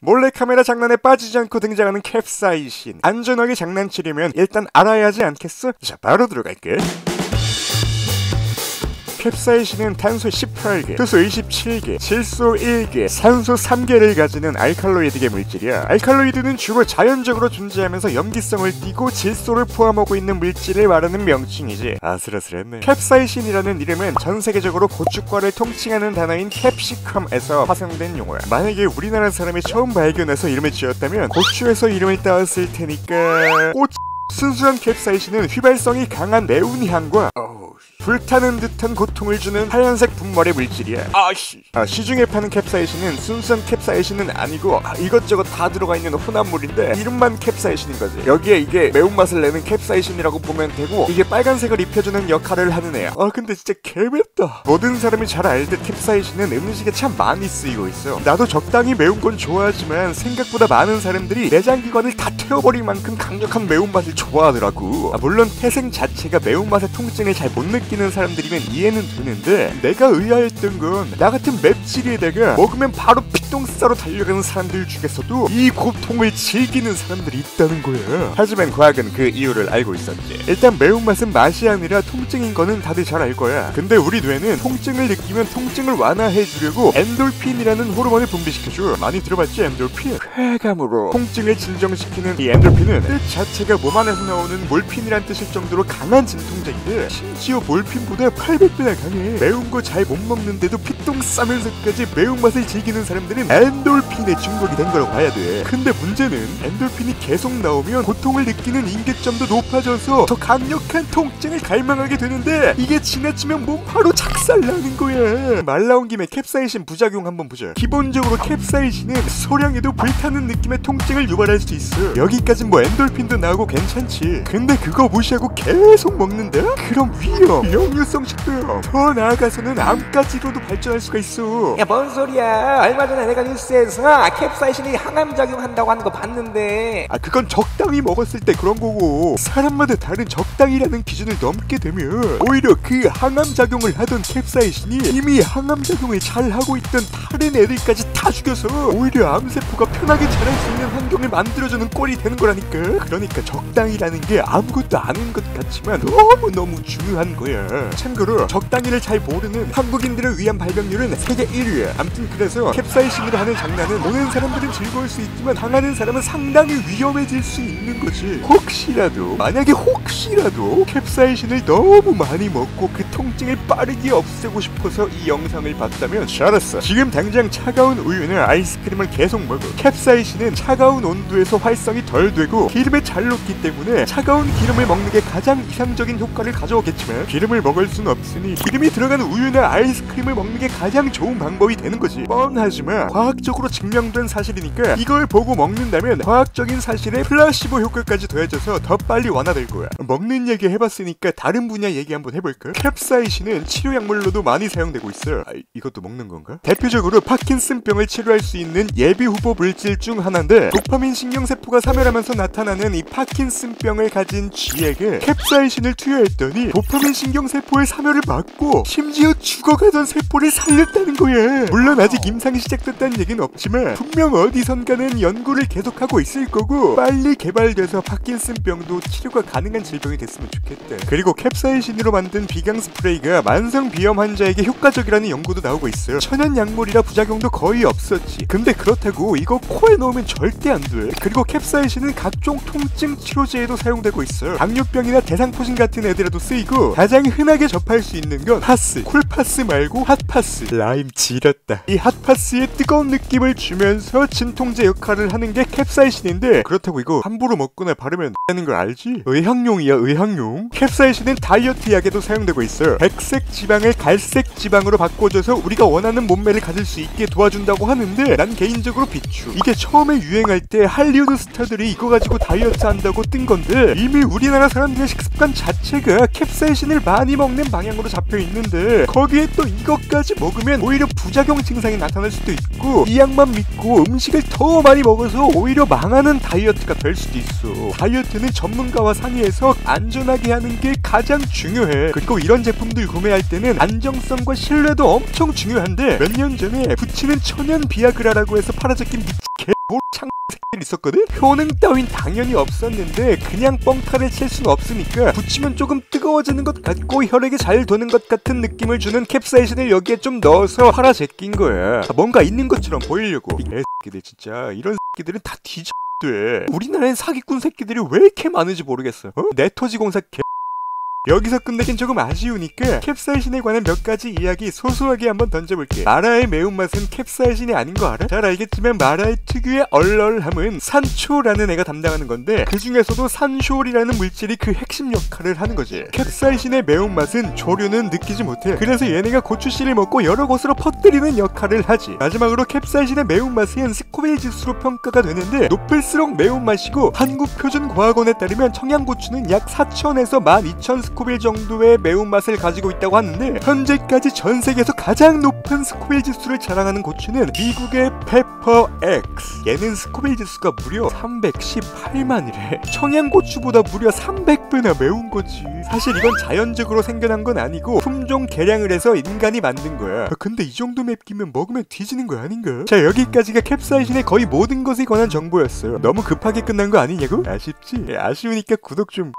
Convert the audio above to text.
몰래카메라 장난에 빠지지 않고 등장하는 캡사이신. 안전하게 장난치려면 일단 알아야 하지 않겠어? 자, 바로 들어갈게. 캡사이신은 탄소 18개, 수소 27개, 질소 1개, 산소 3개를 가지는 알칼로이드계 물질이야. 알칼로이드는 주로 자연적으로 존재하면서 염기성을 띠고 질소를 포함하고 있는 물질을 말하는 명칭이지. 아슬아슬했네. 캡사이신이라는 이름은 전 세계적으로 고춧가루를 통칭하는 단어인 캡시컴에서 파생된 용어야. 만약에 우리나라 사람이 처음 발견해서 이름을 지었다면 고추에서 이름을 따왔을 테니까 순수한 캡사이신은 휘발성이 강한 매운 향과 불타는 듯한 고통을 주는 하얀색 분말의 물질이야. 시중에 파는 캡사이신은 순수한 캡사이신은 아니고 이것저것 다 들어가 있는 혼합물인데 이름만 캡사이신인 거지. 여기에 이게 매운맛을 내는 캡사이신이라고 보면 되고 이게 빨간색을 입혀주는 역할을 하는 애야. 근데 진짜 개맵다. 모든 사람이 잘 알듯 캡사이신은 음식에 참 많이 쓰이고 있어. 나도 적당히 매운 건 좋아하지만 생각보다 많은 사람들이 내장기관을 다 태워버릴 만큼 강력한 매운맛을 좋아하더라고. 물론 태생 자체가 매운맛의 통증을 잘 못 느끼는 사람들이면 이해는 되는데 내가 의아했던 건 나 같은 맵찔이에다가 먹으면 바로 피똥싸로 달려가는 사람들 중에서도 이 고통을 즐기는 사람들이 있다는 거야. 하지만 과학은 그 이유를 알고 있었지. 일단 매운맛은 맛이 아니라 통증인 거는 다들 잘 알 거야. 근데 우리 뇌는 통증을 느끼면 통증을 완화해주려고 엔돌핀이라는 호르몬을 분비시켜줘. 많이 들어봤지? 엔돌핀. 쾌감으로 통증을 진정시키는 이 엔돌핀은 뜻 자체가 몸 안에서 나오는 몰핀이란 뜻일 정도로 강한 진통제인데 심지어 몰핀보다 800배나 강해. 매운 거 잘 못 먹는데도 피똥 싸면서까지 매운맛을 즐기는 사람들은 엔돌핀에 중독이 된 거라고 봐야 돼. 근데 문제는 엔돌핀이 계속 나오면 고통을 느끼는 인계점도 높아져서 더 강력한 통증을 갈망하게 되는데 이게 지나치면 몸 바로 작살나는 거야. 말 나온 김에 캡사이신 부작용 한번 보자. 기본적으로 캡사이신은 소량에도 불타는 느낌의 통증을 유발할 수 있어. 여기까진 뭐 엔돌핀도 나오고 괜찮지. 근데 그거 무시하고 계속 먹는다? 그럼 위험, 역류성 식도염, 더 나아가서는 암까지로도 발전할 수가 있어. 야, 뭔 소리야. 얼마 전에 내가 뉴스에서 캡사이신이 항암작용한다고 하는 거 봤는데. 그건 적당히 먹었을 때 그런 거고 사람마다 다른 적당이라는 기준을 넘게 되면 오히려 그 항암작용을 하던 캡사이신이 이미 항암작용을 잘 하고 있던 다른 애들까지 다 죽여서 오히려 암세포가 편하게 자랄 수 있는 환경을 만들어주는 꼴이 되는 거라니까. 그러니까 적당이라는 게 아무것도 아닌 것 같지만 너무너무 중요한 거야. 참고로 적당히를 잘 모르는 한국인들을 위한 발병률은 세계 1위야. 암튼 그래서 캡사이신으로 하는 장난은 보는 사람들은 즐거울 수 있지만 당하는 사람은 상당히 위험해질 수 있는 거지. 만약에 혹시라도 캡사이신을 너무 많이 먹고 그 통증을 빠르게 없애고 싶어서 이 영상을 봤다면 잘했어. 지금 당장 차가운 우유나 아이스크림을 계속 먹어. 캡사이신은 차가운 온도에서 활성이 덜 되고 기름에 잘 녹기 때문에 차가운 기름을 먹는 게 가장 이상적인 효과를 가져오겠지만 기름을 먹을 수는 없으니 기름이 들어간 우유나 아이스크림을 먹는 게 가장 좋은 방법이 되는 거지. 뻔하지만 과학적으로 증명된 사실이니까 이걸 보고 먹는다면 과학적인 사실에 플라시보 효과까지 더해져서 더 빨리 완화될 거야. 먹는 얘기 해봤으니까 다른 분야 얘기 한번 해볼까? 캡사이신은 치료약물로도 많이 사용되고 있어. 이것도 먹는 건가? 대표적으로 파킨슨병을 치료할 수 있는 예비 후보 물질 중 하나인데 도파민 신경세포가 사멸하면서 나타나는 이 파킨슨병을 가진 쥐에게 캡사이신을 투여했더니 도파민 신경세포의 사멸을 막고 심지어 죽어가던 세포를 살렸다는 거야. 물론 아직 임상이 시작됐다는 얘기는 없지만 분명 어디선가는 연구를 계속하고 있을 거고 빨리 개발돼서 파킨슨병도 치료가 가능한 질병이 됐으면 좋겠다. 그리고 캡사이신으로 만든 비강 스프레이가 만성 비염 환자에게 효과적이라는 연구도 나오고 있어요. 천연 약물이라 부작용도 거의 없었지. 근데 그렇다고 이거 코에 넣으면 절대 안 돼. 그리고 캡사이신은 각종 통증 치료제에도 사용되고 있어요. 당뇨병이나 대상포진 같은 애들에도 쓰이고 가장 흔하게 접할 수 있는 건 파스, 쿨파스 말고 핫파스. 라임 지렸다. 이 핫파스의 뜨거운 느낌을 주면서 진통제 역할을 하는 게 캡사이신인데 그렇다고 이거 함부로 먹거나 바르면 하는 걸 알지? 의학용이야, 의학용. 캡사이신은 다이어트 약에도 사용되고 있어요. 백색 지방을 갈색 지방으로 바꿔줘서 우리가 원하는 몸매를 가질 수 있게 도와준다고 하는데 난 개인적으로 비추. 이게 처음에 유행할 때 할리우드 스타들이 이거 가지고 다이어트 한다고 뜬 건데 이미 우리나라 사람들의 식습관 자체가 캡사이신을 많이 먹는 방향으로 잡혀 있는데 거기에 또 이것까지 먹으면 오히려 부작용 증상이 나타날 수도 있고 이 약만 믿고 음식을 더 많이 먹어서 오히려 망하는 다이어트가 될 수도 있어. 다이어트는 전문가와 상의해서 안전하게 하는 게 가장 중요해. 그리고 이런 제품들 구매할 때는 안정성과 신뢰도 엄청 중요한데 몇 년 전에 붙이는 천연 비아그라라고 해서 팔아적긴 개창 새끼들 있었거든? 효능 따윈 당연히 없었는데 그냥 뻥카를 칠 수는 없으니까 붙이면 조금 뜨거워지는 것 같고 혈액이 잘 도는 것 같은 느낌을 주는 캡사이신을 여기에 좀 넣어서 팔아 제낀 거야. 뭔가 있는 것처럼 보이려고. 이 개새끼들 진짜 이런 새끼들은 다 뒤져 돼. 우리나라엔 사기꾼 새끼들이 왜 이렇게 많은지 모르겠어. 네토지공사 개. 여기서 끝내긴 조금 아쉬우니까 캡사이신에 관한 몇 가지 이야기 소소하게 한번 던져볼게. 마라의 매운맛은 캡사이신이 아닌 거 알아? 잘 알겠지만 마라의 특유의 얼얼함은 산초라는 애가 담당하는 건데 그 중에서도 산쇼올이라는 물질이 그 핵심 역할을 하는 거지. 캡사이신의 매운맛은 조류는 느끼지 못해. 그래서 얘네가 고추씨를 먹고 여러 곳으로 퍼뜨리는 역할을 하지. 마지막으로 캡사이신의 매운맛은 스코빌 지수로 평가가 되는데 높을수록 매운맛이고 한국표준과학원에 따르면 청양고추는 약 4,000에서 12,000 스코빌 정도의 매운맛을 가지고 있다고 하는데 현재까지 전 세계에서 가장 높은 스코빌 지수를 자랑하는 고추는 미국의 페퍼 X. 얘는 스코빌 지수가 무려 318만이래. 청양고추보다 무려 300배나 매운 거지. 사실 이건 자연적으로 생겨난 건 아니고 품종 개량을 해서 인간이 만든 거야. 근데 이 정도 맵기면 먹으면 뒤지는 거 아닌가? 자, 여기까지가 캡사이신의 거의 모든 것에 관한 정보였어요. 너무 급하게 끝난 거 아니냐고? 아쉽지? 아쉬우니까 구독 좀...